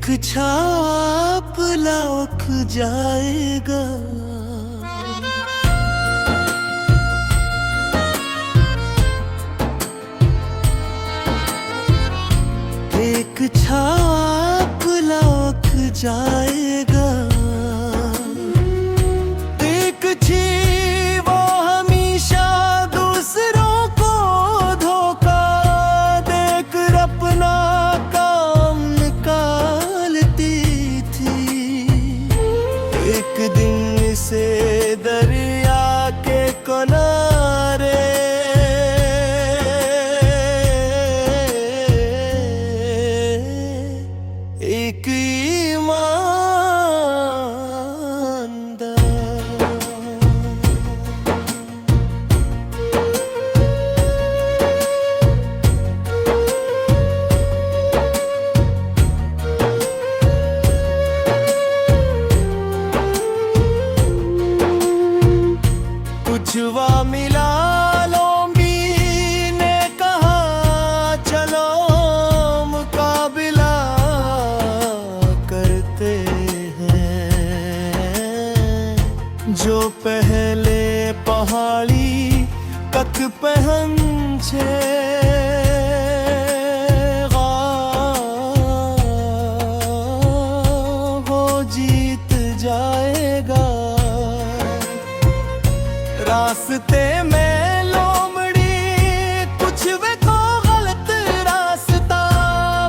छाप लौक जाएगा। एक छाप लौक जाएगा। एक छी वो हमेशा दूसरों को धोखा देकर अपना काम निकालती थी। एक दिन से दरिया के किनारे एक कुछवा मिला लोम्बी ने कहा चलो मुकाबला करते हैं। जो पहले पहाड़ी कक पहनचे वो जीत जाएगा। रास्ते में लोमड़ी कुछ वे को गलत रास्ता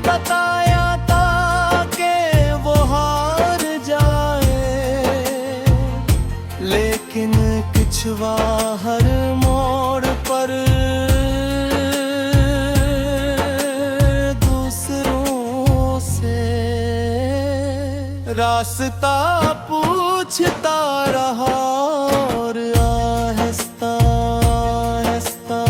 बताया था कि वो हार जाए। लेकिन किछवा हर मोड़ पर दूसरों से रास्ता पूछता रहा और आहिस्ता आहिस्ता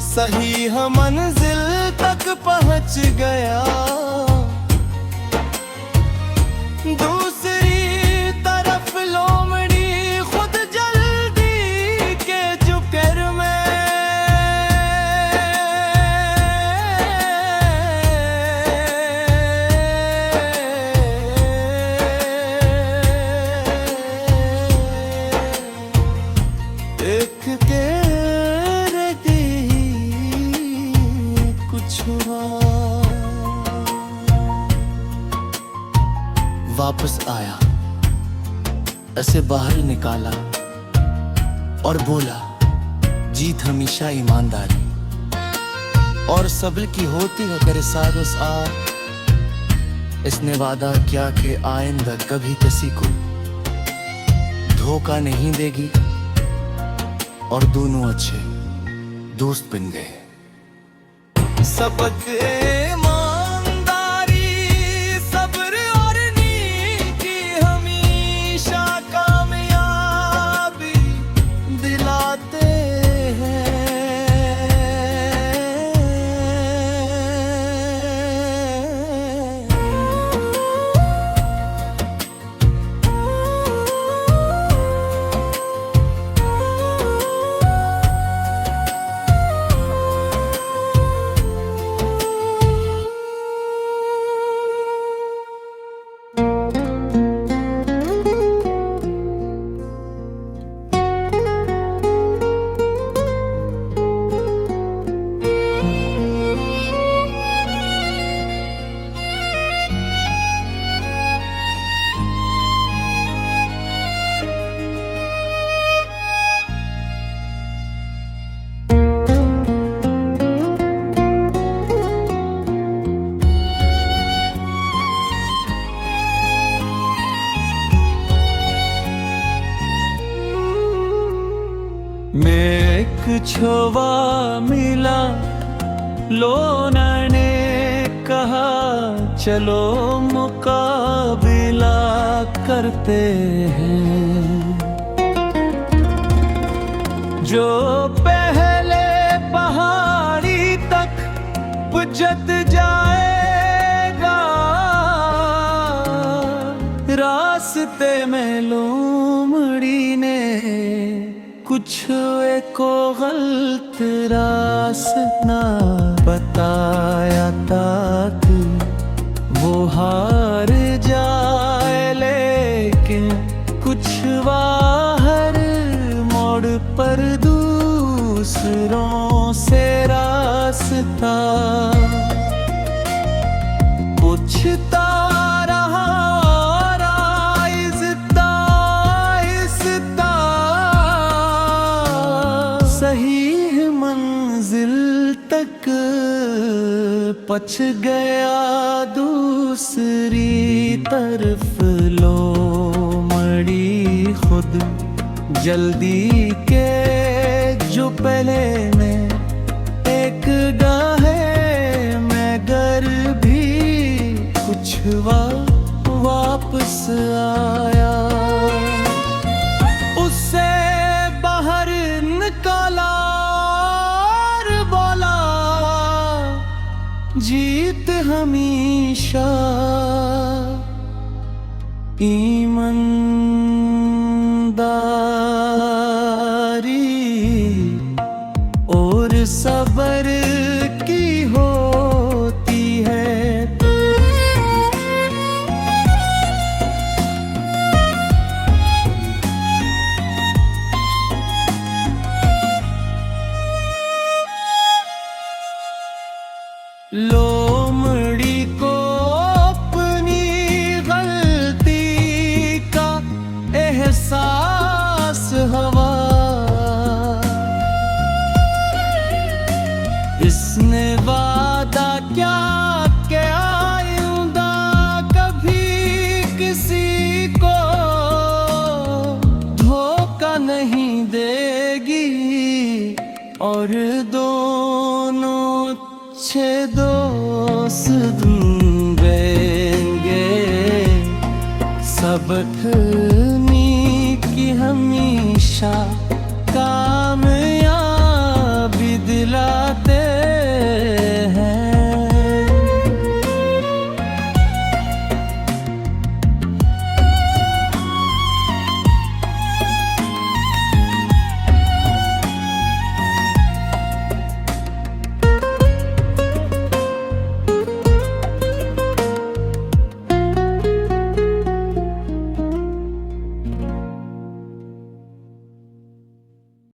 सही मंजिल तक पहुंच गया। दूसरी तरफ लोमड़ी खुद जल्दी के चक्कर में देख के रेडी कुछ हुआ। वापस आया, ऐसे बाहर निकाला और बोला जीत हमेशा ईमानदारी और सब्र की होती है करे सागो सार। इसने वादा किया कि आइंदा कभी किसी को धोखा नहीं देगी और दोनों अच्छे दोस्त बन गए। सबक ईमानदारी सब्र और नीति हमेशा कामयाबी दिलाते हैं। में कुछवा मिला लोना ने कहा चलो मुकाबला करते हैं। जो पहले पहाड़ी तक पुजत जाएगा रास्ते में लोमड़ी ने कुछ एको गलत रास्ता बताया ताकि वो हार जाए, लेकिन कुछ बाहर मोड़ पर दूसरों से रास्ता पूछता रहा और आहिस्ता आहिस्ता सही मंजिल तक पहुंच गया। दूसरी तरफ लो मड़ी खुद जल्दी के जो पहले में एक गाहे मैं घर भी कुछ वापस आया। उससे बाहर निकाला और बोला जीत हमेशा ईमानदारी और सब्र की होती है। लोमड़ी को अपनी गलती का एहसास हुआ, इसने वादा क्या कि आइंदा कभी किसी को धोखा नहीं देगी और दोनों अच्छे दोस्त ढूंढेंगे। सबक नी की हमेशा